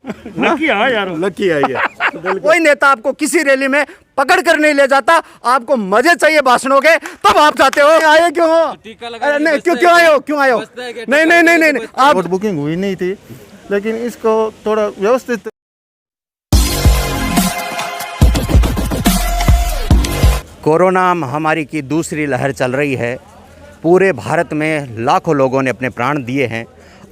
Lucky है यार, lucky है ये। कोई नेता आपको किसी रैली में पकड़ कर नहीं ले जाता, आपको मजे चाहिए भाषणों के, तब आप जाते हो। आए क्यों हो? अरे नहीं, क्यों आए हो? क्यों आए हो? नहीं नहीं नहीं नहीं, आप वोट बुकिंग हुई नहीं थी, लेकिन इसको थोड़ा व्यवस्थित। कोरोना महामारी की दूसरी लहर चल रही है। पूरे भारत में लाखों लोगों ने अपने प्राण दिए हैं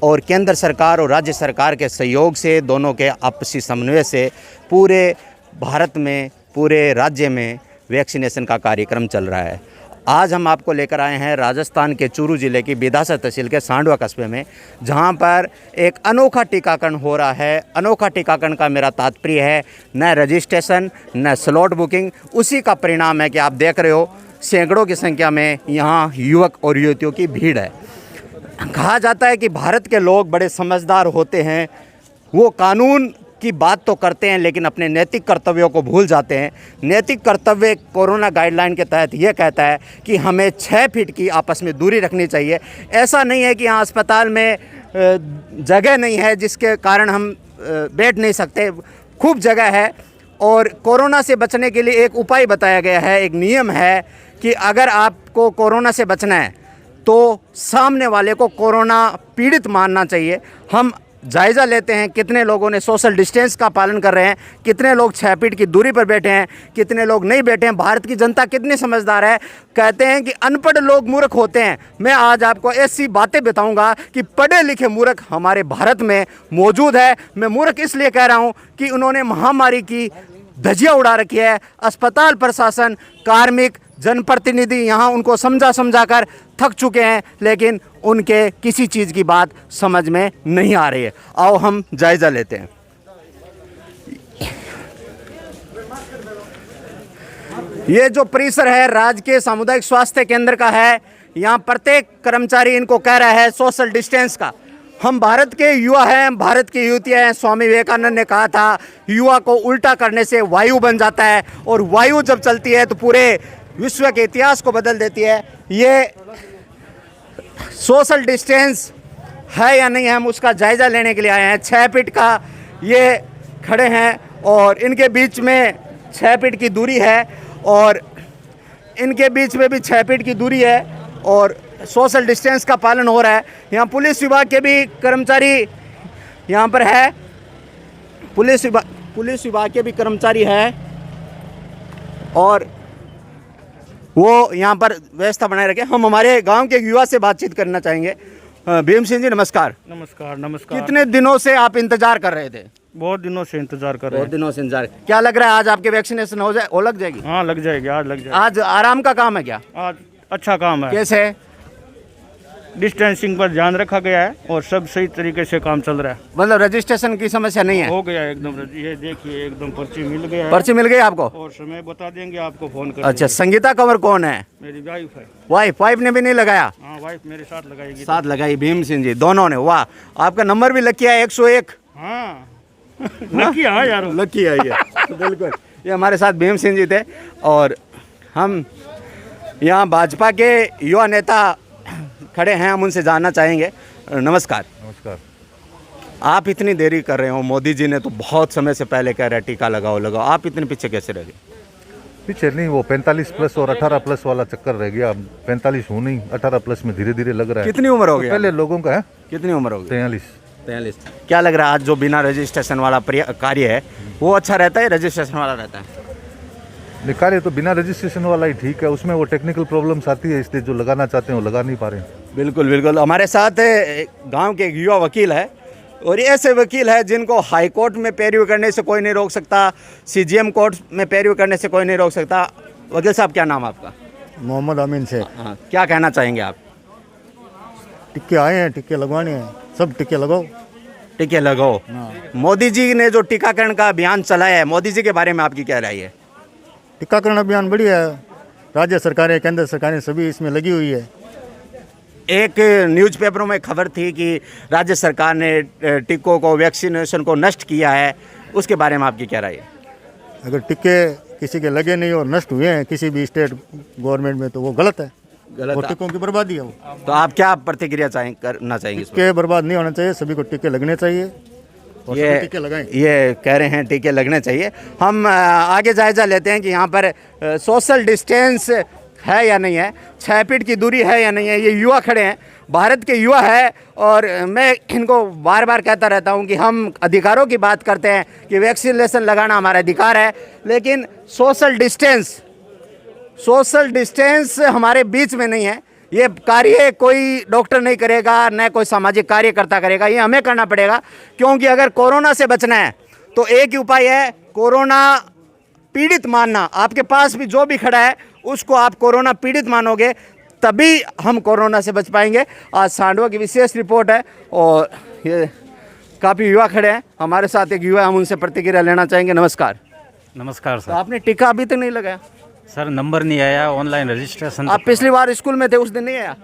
और केंद्र सरकार और राज्य सरकार के सहयोग से, दोनों के आपसी समन्वय से पूरे भारत में, पूरे राज्य में वैक्सीनेशन का कार्यक्रम चल रहा है। आज हम आपको लेकर आए हैं राजस्थान के चूरू ज़िले की बिदासा तहसील के सांडवा कस्बे में, जहां पर एक अनोखा टीकाकरण हो रहा है। अनोखा टीकाकरण का मेरा तात्पर्य है न रजिस्ट्रेशन न स्लॉट बुकिंग, उसी का परिणाम है कि आप देख रहे हो सैकड़ों की संख्या में यहाँ युवक और युवतियों की भीड़ है। कहा जाता है कि भारत के लोग बड़े समझदार होते हैं, वो कानून की बात तो करते हैं लेकिन अपने नैतिक कर्तव्यों को भूल जाते हैं। नैतिक कर्तव्य कोरोना गाइडलाइन के तहत ये कहता है कि हमें 6 फीट की आपस में दूरी रखनी चाहिए। ऐसा नहीं है कि यहाँ अस्पताल में जगह नहीं है जिसके कारण हम बैठ नहीं सकते, खूब जगह है। और कोरोना से बचने के लिए एक उपाय बताया गया है, एक नियम है कि अगर आपको कोरोना से बचना है तो सामने वाले को कोरोना पीड़ित मानना चाहिए। हम जायज़ा लेते हैं कितने लोगों ने सोशल डिस्टेंस का पालन कर रहे हैं, कितने लोग 6 फीट की दूरी पर बैठे हैं, कितने लोग नहीं बैठे हैं। भारत की जनता कितनी समझदार है। कहते हैं कि अनपढ़ लोग मूर्ख होते हैं, मैं आज आपको ऐसी बातें बताऊंगा कि पढ़े लिखे मूर्ख हमारे भारत में मौजूद है। मैं मूर्ख इसलिए कह रहा हूं कि उन्होंने महामारी की धज्जियां उड़ा रखी है। अस्पताल प्रशासन, कार्मिक, जनप्रतिनिधि यहाँ उनको समझा कर थक चुके हैं, लेकिन उनके किसी चीज़ की बात समझ में नहीं आ रही है। आओ हम जायज़ा लेते हैं। ये जो परिसर है राजकीय सामुदायिक स्वास्थ्य केंद्र का है। यहाँ प्रत्येक कर्मचारी इनको कह रहा है सोशल डिस्टेंस का। हम भारत के युवा हैं, भारत की युवतियाँ हैं। स्वामी विवेकानंद ने कहा था युवा को उल्टा करने से वायु बन जाता है, और वायु जब चलती है तो पूरे विश्व के इतिहास को बदल देती है। ये सोशल डिस्टेंस है या नहीं है, हम उसका जायज़ा लेने के लिए आए हैं। 6 फीट का ये खड़े हैं और इनके बीच में 6 फीट की दूरी है, और इनके बीच में भी 6 फीट की दूरी है और सोशल डिस्टेंस का पालन हो रहा है। यहाँ पुलिस विभाग के भी कर्मचारी यहाँ पर है, पुलिस विभाग के भी कर्मचारी है, और वो यहाँ पर व्यवस्था बनाए रखे। हम हमारे गांव के युवा से बातचीत करना चाहेंगे। भीम सिंह जी नमस्कार। नमस्कार। नमस्कार। कितने दिनों से आप इंतजार कर रहे थे? बहुत दिनों से इंतजार कर रहे हैं। बहुत दिनों से इंतजार। क्या लग रहा है आज आपके वैक्सीनेशन हो जाए, लग जाएगी? हाँ लग जाएगी, आज लग जाएगी। आज आराम का काम है क्या? आज अच्छा काम है। कैसे? डिस्टेंसिंग पर ध्यान रखा गया है और सब सही तरीके से काम चल रहा है। मतलब रजिस्ट्रेशन की समस्या नहीं है? हो गया एकदम। ये देखिए एकदम पर्ची मिल गया है। पर्ची मिल गई आपको? और समय बता देंगे आपको, फोन कर। अच्छा, संगीता कंवर कौन है? मेरी वाइफ है। वाइफ ने भी नहीं लगाया? हाँ वाइफ मेरे साथ लगाएगी। साथ लगाई भीम सिंह जी दोनों ने। वाह, आपका नंबर भी लकी है 101। हाँ लकी है यार, लकी है ये। बिल्कुल, ये हमारे साथ भीम सिंह जी थे। और हम यहाँ भाजपा के युवा नेता खड़े हैं, हम उनसे जानना चाहेंगे। नमस्कार। नमस्कार। आप इतनी देरी कर रहे हो, मोदी जी ने तो बहुत समय से पहले कह रहे टीका लगाओ, आप इतने पीछे कैसे रह गए? पीछे नहीं, वो 45 प्लस और 18 प्लस वाला चक्कर रह गया। अब 45 हूँ नहीं, 18 प्लस में धीरे धीरे लग रहा है। कितनी उम्र हो गई पहले लोगों का है? कितनी उम्र हो गई? 43। क्या लग रहा है आज जो बिना रजिस्ट्रेशन वाला कार्य है वो अच्छा रहता है, रजिस्ट्रेशन वाला रहता है? कार्य तो बिना रजिस्ट्रेशन वाला ही ठीक है, उसमें वो टेक्निकल प्रॉब्लम्स आती है, इसलिए जो लगाना चाहते हैं वो लगा नहीं पा रहे हैं। बिल्कुल बिल्कुल। हमारे साथ गांव के एक युवा वकील है, और ये ऐसे वकील है जिनको हाई कोर्ट में पैरवी करने से कोई नहीं रोक सकता, CGM कोर्ट में पैरवी करने से कोई नहीं रोक सकता। वकील साहब, क्या नाम आपका? मोहम्मद अमीन से। हाँ, क्या कहना चाहेंगे आप? टिक्के आए हैं, टिक्के लगवाने हैं, सब टिक्के लगाओ। टिक्के लगाओ। मोदी जी ने जो टीकाकरण का अभियान चलाया है, मोदी जी के बारे में आपकी क्या राय है? टीकाकरण अभियान बढ़िया है, राज्य सरकारें, केंद्र सरकारें सभी इसमें लगी हुई है। एक न्यूज़पेपरों में खबर थी कि राज्य सरकार ने टीकों को, वैक्सीनेशन को नष्ट किया है, उसके बारे में आपकी क्या राय है? अगर टिक्के किसी के लगे नहीं और नष्ट हुए हैं किसी भी स्टेट गवर्नमेंट में तो वो गलत है, वो टिक्कों की बर्बादी है वो। तो आप क्या प्रतिक्रिया करना चाहेंगे? टिक्के बर्बाद नहीं होना चाहिए, सभी को टिक्के लगने चाहिए। और ये सभी टीके लगाएं। ये कह रहे हैं टीके लगने चाहिए। हम आगे जायज़ा लेते हैं कि यहाँ पर सोशल डिस्टेंस है या नहीं है, 6 फीट की दूरी है या नहीं है। ये युवा खड़े हैं, भारत के युवा है, और मैं इनको बार बार कहता रहता हूँ कि हम अधिकारों की बात करते हैं कि वैक्सीनेशन लगाना हमारा अधिकार है, लेकिन सोशल डिस्टेंस हमारे बीच में नहीं है। ये कार्य कोई डॉक्टर नहीं करेगा, न कोई सामाजिक कार्यकर्ता करेगा, ये हमें करना पड़ेगा। क्योंकि अगर कोरोना से बचना है तो एक ही उपाय है, कोरोना पीड़ित मानना। आपके पास भी जो भी खड़ा है उसको आप कोरोना पीड़ित मानोगे, तभी हम कोरोना से बच पाएंगे। आज सांडवा की विशेष रिपोर्ट है, और ये काफ़ी युवा खड़े हैं हमारे साथ। एक युवा, हम उनसे प्रतिक्रिया लेना चाहेंगे। नमस्कार। नमस्कार तो सर। आपने टीका अभी तक नहीं लगाया? सर नंबर नहीं आया, ऑनलाइन रजिस्ट्रेशन। आप पिछली बार स्कूल में थे, उस दिन नहीं आया?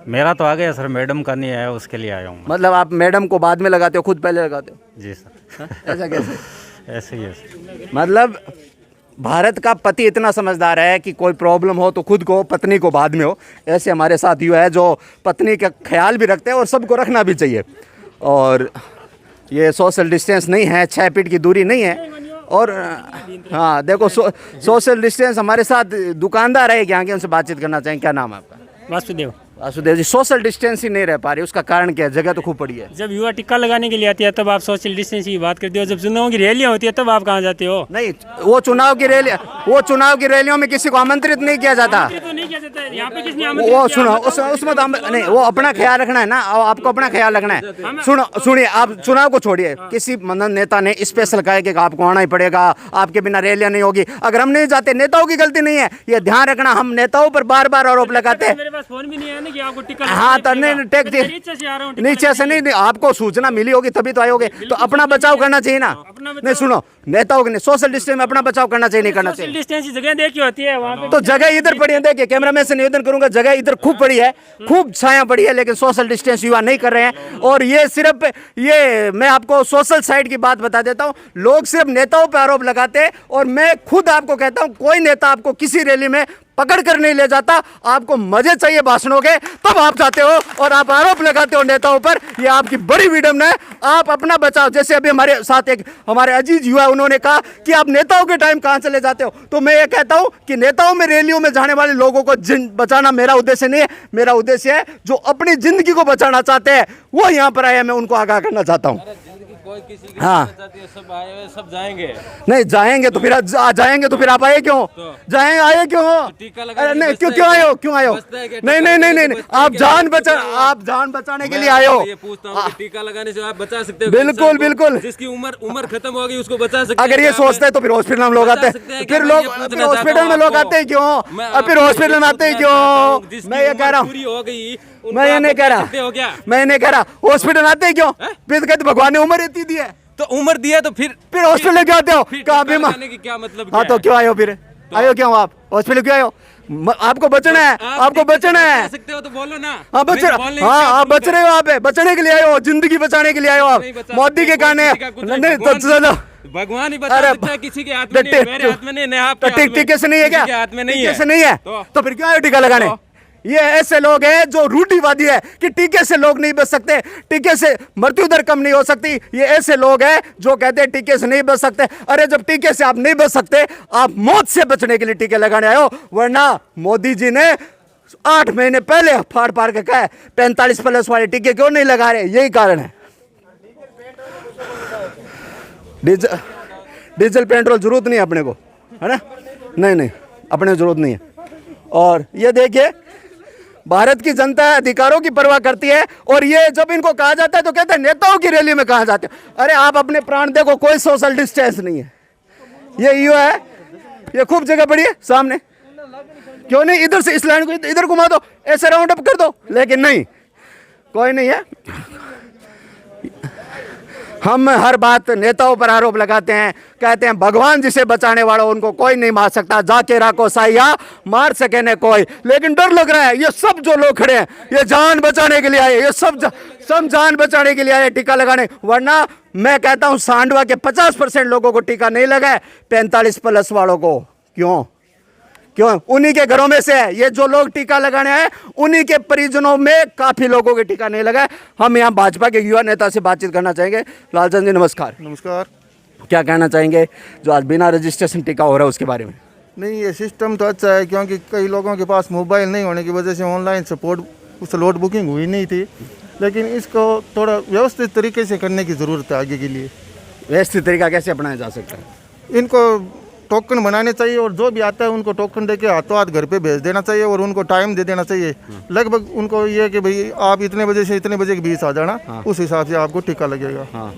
मेरा तो आ गया सर, मैडम का नहीं आया, उसके लिए आया हूँ। मतलब आप मैडम को बाद में लगाते हो, खुद पहले लगाते हो? जी सर। ऐसा कैसे? ऐसे ही है सर। मतलब भारत का पति इतना समझदार है कि कोई प्रॉब्लम हो तो खुद को, पत्नी को बाद में हो। ऐसे हमारे साथ युवा है जो पत्नी का ख्याल भी रखते हैं, और सबको रखना भी चाहिए। और ये सोशल डिस्टेंस नहीं है, 6 फीट की दूरी नहीं है। और हाँ देखो, सोशल डिस्टेंस। हमारे साथ दुकानदार है यहाँ के, उनसे बातचीत करना चाहेंगे। क्या नाम है आपका? वासुदेव। वासुदेव जी, सोशल डिस्टेंस ही नहीं रह पा रही, उसका कारण क्या है? जगह तो खूब पड़ी है। जब युवा टिक्का लगाने के लिए आती है तब आप सोशल डिस्टेंस की बात करते हो, जब चुनाव की रैलियां होती है तब आप कहाँ जाते हो? नहीं, वो चुनाव की रैलियों में किसी को आमंत्रित नहीं किया जाता। तो नहीं किया जाता है। यहाँ पे किसने वो सुनो, उसमें तो नहीं, वो अपना ख्याल रखना है ना, आपको अपना ख्याल रखना है। सुनिए, आप चुनाव को छोड़िए, किसी नेता ने स्पेशल कहा कि आपको आना ही पड़ेगा, आपके बिना रैलियां नहीं होगी। अगर हम नहीं जाते, नेताओं की गलती नहीं है, ये ध्यान रखना। हम नेताओं पर बार बार आरोप लगाते हैं। मेरे पास फोन भी नहीं है ना कि आपको टिक्का। हाँ तो नहीं, नीचे से नहीं, आपको सूचना मिली होगी तभी तो आयोगे। तो अपना बचाव करना चाहिए ना। नहीं सुनो, नेताओं के सोशल डिस्टेंस में अपना बचाव करना चाहिए, नहीं करना चाहिए। सोशल डिस्टेंस की जगह देखी होती है वहाँ पे। तो जगह इधर पड़ी है, देखिए कैमरामैन से निवेदन करूंगा, जगह इधर खूब पड़ी है, खूब छाया पड़ी है, लेकिन सोशल डिस्टेंस युवा नहीं कर रहे हैं। और ये सिर्फ मैं आपको सोशल साइड की बात बता देता हूं, लोग सिर्फ नेताओं पर आरोप लगाते हैं, और मैं खुद आपको कहता हूं, कोई नेता आपको किसी रैली में पकड़ कर नहीं ले जाता। आपको मजे चाहिए भाषणों के, तब आप जाते हो और आप आरोप लगाते हो नेताओं पर। ये आपकी बड़ी विडम्बना है। आप अपना बचाव, जैसे अभी हमारे साथ एक हमारे अजीज युवा, उन्होंने कहा कि आप नेताओं के टाइम कहां चले जाते हो। तो मैं ये कहता हूं कि नेताओं में, रैलियों में जाने वाले लोगों को बचाना मेरा उद्देश्य नहीं है। मेरा उद्देश्य है जो अपनी जिंदगी को बचाना चाहते हैं, वो यहाँ पर आए, मैं उनको आगाह करना चाहता हूँ। हाँ, सब आए हुए, सब जाएंगे। नहीं जाएंगे तो फिर जाएंगे तो फिर आप आए क्यों? जाएंगे, आए क्यों? अरे नहीं, क्यों आए हो? क्यों आए हो? नहीं, आप जान बचाने के लिए आए हो। ये पूछता हूँ, टीका लगाने से आप बचा सकते हो? बिल्कुल। जिसकी उम्र खत्म हो गई उसको बचा सकते हैं। अगर ये सोचते हैं तो फिर हॉस्पिटल में लोग आते हैं, फिर हॉस्पिटल में लोग आते हैं क्यों? और फिर हॉस्पिटल में आते हैं क्यों? मैं ये कह रहा हूँ, मैं ये नहीं कह रहा हॉस्पिटल आते हैं क्यों? फिर कहते भगवान ने उम्र इतनी दी है, तो उम्र दिया तो फिर हॉस्पिटल क्यों आते हो? टीका लगाने की क्या मतलब? हाँ तो क्यों आए हो फिर? आए हो क्यों आप? हॉस्पिटल क्यों आए हो? आपको बचना है, आपको बचना है। सकते हो तो बोलो ना। हाँ आप बच रहे हो, आप बचने के लिए आए हो, जिंदगी बचाने के लिए आए हो। आप मोदी के कहने नहीं तो चलो, भगवान ही बचा सकता है, किसी के हाथ में नहीं, मेरे हाथ में नहीं, आपके टीके से नहीं है क्या? हाथ में नहीं है, टीके से नहीं है तो फिर क्यों आए टीका लगाने? ये ऐसे लोग हैं जो रूढ़िवादी है कि टीके से लोग नहीं बच सकते, टीके से मृत्यु दर कम नहीं हो सकती। ये ऐसे लोग हैं जो कहते हैं टीके से नहीं बच सकते। अरे जब टीके से आप नहीं बच सकते, आप मौत से बचने के लिए टीके लगाने आए हो। वरना मोदी जी ने 8 महीने पहले फाड़ के कहा 45+ वाले टीके क्यों नहीं लगा रहे? यही कारण है। डीजल पेट्रोल जरूरत नहीं है अपने को, है ना? नहीं, अपने को जरूरत नहीं है। और ये देखिए, भारत की जनता अधिकारों की परवाह करती है, और ये जब इनको कहा जाता है तो कहते हैं नेताओं की रैली में कहाँ जाते हो? अरे आप अपने प्राण देखो, कोई सोशल डिस्टेंस नहीं है। ये युवा है, ये खूब जगह पड़ी है सामने, क्यों नहीं इधर से इस लाइन को इधर घुमा दो, ऐसे राउंड अप कर दो। लेकिन नहीं, कोई नहीं है। हम हर बात नेताओं पर आरोप लगाते हैं, कहते हैं भगवान जिसे बचाने वाला उनको कोई नहीं मार सकता, जाके राखो साइया मार सके न कोई। लेकिन डर लग रहा है, ये सब जो लोग खड़े हैं ये जान बचाने के लिए आए, ये सब जान बचाने के लिए आए टीका लगाने। वरना मैं कहता हूं सांडवा के 50% लोगों को टीका नहीं लगा है, 45+ वालों को। क्यों? क्यों? उन्हीं के घरों में से है। ये जो लोग टीका लगाने आए उन्हीं के परिजनों में काफी लोगों के टीका नहीं लगा। हम यहाँ भाजपा के युवा नेता से बातचीत करना चाहेंगे। लालचंद जी नमस्कार। नमस्कार। क्या कहना चाहेंगे जो आज बिना रजिस्ट्रेशन टीका हो रहा है उसके बारे में? नहीं, ये सिस्टम तो अच्छा है, क्योंकि कई लोगों के पास मोबाइल नहीं होने की वजह से ऑनलाइन स्लॉट बुकिंग हुई नहीं थी, लेकिन इसको थोड़ा व्यवस्थित तरीके से करने की ज़रूरत है आगे के लिए। व्यवस्थित तरीका कैसे अपनाया जा सकता है? इनको टोकन बनाने चाहिए और जो भी आता है उनको टोकन दे के हाथों हाथ घर पे भेज देना चाहिए और उनको टाइम दे देना चाहिए। लगभग उनको ये कि भाई आप इतने बजे से इतने बजे के बीच आ जाना, उस हिसाब से आपको टीका लगेगा। हाँ,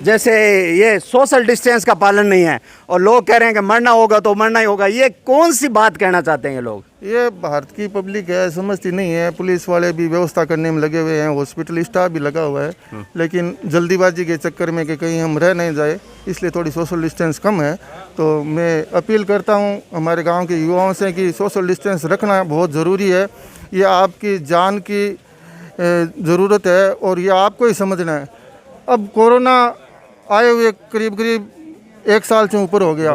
जैसे ये सोशल डिस्टेंस का पालन नहीं है और लोग कह रहे हैं कि मरना होगा तो मरना ही होगा, ये कौन सी बात कहना चाहते हैं ये लोग? ये भारत की पब्लिक है, समझती नहीं है। पुलिस वाले भी व्यवस्था करने में लगे हुए हैं, हॉस्पिटल स्टाफ भी लगा हुआ है, लेकिन जल्दीबाजी के चक्कर में कि कहीं हम रह नहीं जाए, इसलिए थोड़ी सोशल डिस्टेंस कम है। तो मैं अपील करता हूँ हमारे गांव के युवाओं से कि सोशल डिस्टेंस रखना बहुत ज़रूरी है। ये आपकी जान की ज़रूरत है और ये आपको ही समझना है। अब कोरोना आए हुए करीब करीब 1 साल से ऊपर हो गया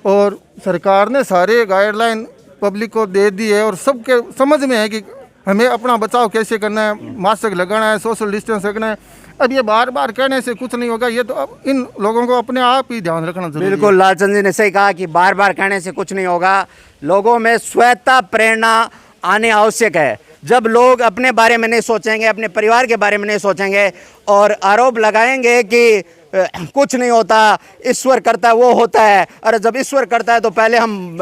और सरकार ने सारे गाइडलाइन पब्लिक को दे दी है और सबके समझ में है कि हमें अपना बचाव कैसे करना है, मास्क लगाना है, सोशल डिस्टेंस रखना है। अब ये बार बार कहने से कुछ नहीं होगा, ये तो अब इन लोगों को अपने आप ही ध्यान रखना जरूरी है। बिल्कुल, लालचंद जी ने सही कहा कि बार बार कहने से कुछ नहीं होगा। लोगों में स्वतः प्रेरणा आने आवश्यक है। जब लोग अपने बारे में नहीं सोचेंगे, अपने परिवार के बारे में नहीं सोचेंगे और आरोप लगाएंगे कि कुछ नहीं होता, ईश्वर करता है वो होता है। अरे जब ईश्वर करता है तो पहले हम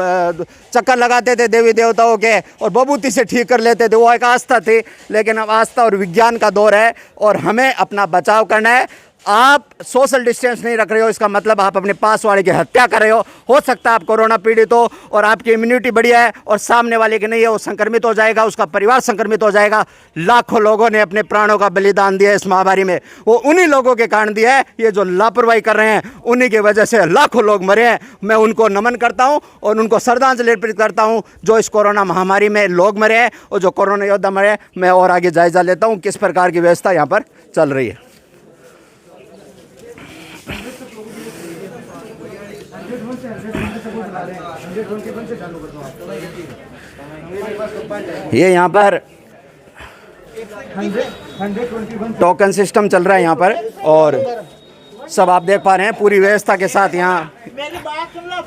चक्कर लगाते थे देवी देवताओं के और बबूती से ठीक कर लेते थे, वो एक आस्था थी। लेकिन अब आस्था और विज्ञान का दौर है और हमें अपना बचाव करना है। आप सोशल डिस्टेंस नहीं रख रहे हो, इसका मतलब आप अपने पास वाले की हत्या कर रहे हो सकता है आप कोरोना पीड़ित हो और आपकी इम्यूनिटी बढ़िया है और सामने वाले की नहीं है, वो संक्रमित हो जाएगा, उसका परिवार संक्रमित हो जाएगा। लाखों लोगों ने अपने प्राणों का बलिदान दिया इस महामारी में, वो उन्हीं लोगों के कारण दिया है। ये जो लापरवाही कर रहे हैं उन्हीं की वजह से लाखों लोग मरे हैं। मैं उनको नमन करता हूँ और उनको श्रद्धांजलि अर्पित करता हूँ जो इस कोरोना महामारी में लोग मरे हैं और जो कोरोना योद्धा मरे हैं। मैं और आगे जायजा लेता हूँ किस प्रकार की व्यवस्था यहाँ पर चल रही है। ये यहाँ पर टोकन सिस्टम चल रहा है यहाँ पर और सब आप देख पा रहे हैं पूरी व्यवस्था के साथ यहाँ।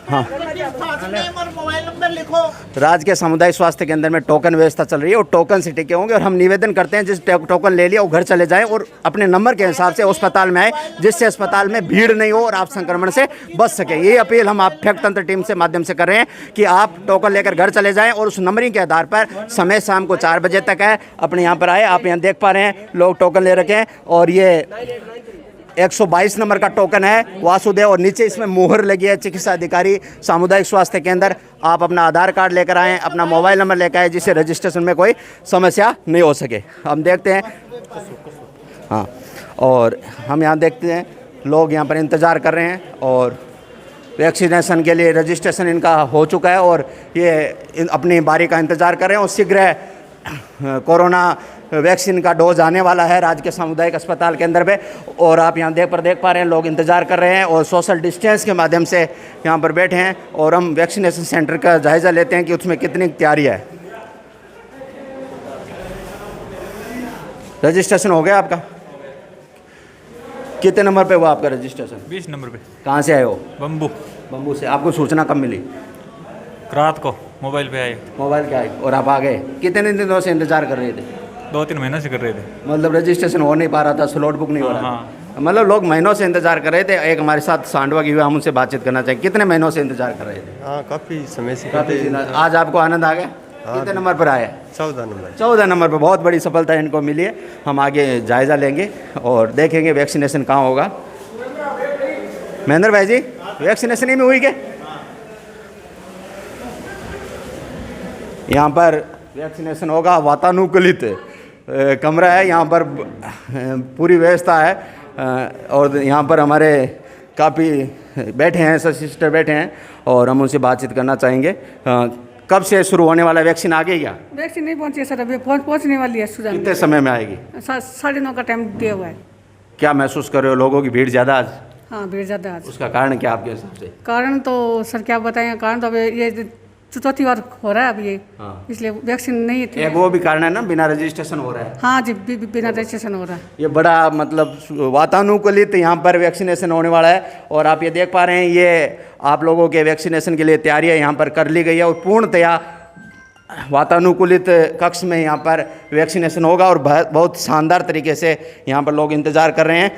हाँ, राजकीय सामुदायिक स्वास्थ्य केंद्र में टोकन व्यवस्था चल रही है और टोकन से टीके होंगे और हम निवेदन करते हैं जिस टोकन ले लिया वो घर चले जाएं और अपने नंबर के हिसाब से अस्पताल में आए, जिससे अस्पताल में भीड़ नहीं हो और आप संक्रमण से बच सके। ये अपील हम आप फैक्ट तंत्र टीम से माध्यम से कर रहे हैं कि आप टोकन लेकर घर चले जाएं और उस नंबरिंग के आधार पर समय शाम को 4 बजे तक है, अपने यहाँ पर आए। आप यहाँ देख पा रहे हैं लोग टोकन ले रखे हैं और ये 122 नंबर का टोकन है वासुदेव और नीचे इसमें मोहर लगी है चिकित्सा अधिकारी सामुदायिक स्वास्थ्य केंद्र। आप अपना आधार कार्ड लेकर आएँ, अपना मोबाइल नंबर लेकर आए, जिससे रजिस्ट्रेशन में कोई समस्या नहीं हो सके। हम देखते हैं, हाँ, और हम यहाँ देखते हैं लोग यहाँ पर इंतज़ार कर रहे हैं और वैक्सीनेशन के लिए रजिस्ट्रेशन इनका हो चुका है और ये अपनी बारी का इंतज़ार कर रहे हैं और शीघ्र कोरोना वैक्सीन का डोज आने वाला है राजकीय सामुदायिक अस्पताल के अंदर पे। और आप यहाँ देख पा रहे हैं लोग इंतज़ार कर रहे हैं और सोशल डिस्टेंस के माध्यम से यहाँ पर बैठे हैं और हम वैक्सीनेशन सेंटर का जायज़ा लेते हैं कि उसमें कितनी तैयारी है। रजिस्ट्रेशन हो गया आपका? कितने नंबर पे हुआ आपका रजिस्ट्रेशन? 20 नंबर पे। कहाँ से आए हो? बम्बू से। आपको सूचना कब मिली? रात को मोबाइल पे आए। मोबाइल के आए और आप आ गए? कितने दिनों से इंतजार कर रहे थे? 2-3 महीनों से कर रहे थे। मतलब रजिस्ट्रेशन हो नहीं पा रहा था, स्लॉट बुक नहीं हो रहा था। मतलब लोग महीनों से इंतजार कर रहे थे। एक हमारे साथ सांडवा की हुआ, हम उनसे बातचीत करना चाहिए। कितने महीनों से इंतजार कर रहे थे? हाँ, काफ़ी समय से। आज आपको आनंद आ गया? कितने नंबर पर आए? 14 नंबर पर। बहुत बड़ी सफलता इनको मिली है। हम आगे जायज़ा लेंगे और देखेंगे वैक्सीनेशन कहाँ होगा। महेंद्र भाई जी, वैक्सीनेशन ही में हुई क्या? यहाँ पर वैक्सीनेशन होगा, वातानुकूलित कमरा है, यहाँ पर पूरी व्यवस्था है और यहाँ पर हमारे काफ़ी बैठे हैं, सिस्टर बैठे हैं और हम उनसे बातचीत करना चाहेंगे। कब से शुरू होने वाला वैक्सीन आ गई क्या? वैक्सीन नहीं पहुंची है सर, अभी पहुंचने वाली है। कितने समय में आएगी? 9:30 का टाइम दिया हुआ है। क्या महसूस कर रहे हो? लोगों की भीड़ ज़्यादा आज? हाँ, भीड़ ज़्यादा आज। उसका कारण क्या आपके हिसाब से? कारण तो सर क्या बताएं, कारण तो अब ये चौथी बार हो रहा है अब ये, हाँ। इसलिए वैक्सीन नहीं थी। एक वो भी कारण है ना, बिना रजिस्ट्रेशन हो रहा है। हाँ जी, बिना रजिस्ट्रेशन हो रहा है। ये बड़ा मतलब वातानुकूलित यहाँ पर वैक्सीनेशन होने वाला है। और आप ये देख पा रहे हैं, ये आप लोगों के वैक्सीनेशन के लिए तैयारियां यहाँ पर कर ली गई है और पूर्णतया वातानुकूलित कक्ष में यहाँ पर वैक्सीनेशन होगा और बहुत शानदार तरीके से यहाँ पर लोग इंतज़ार कर रहे हैं।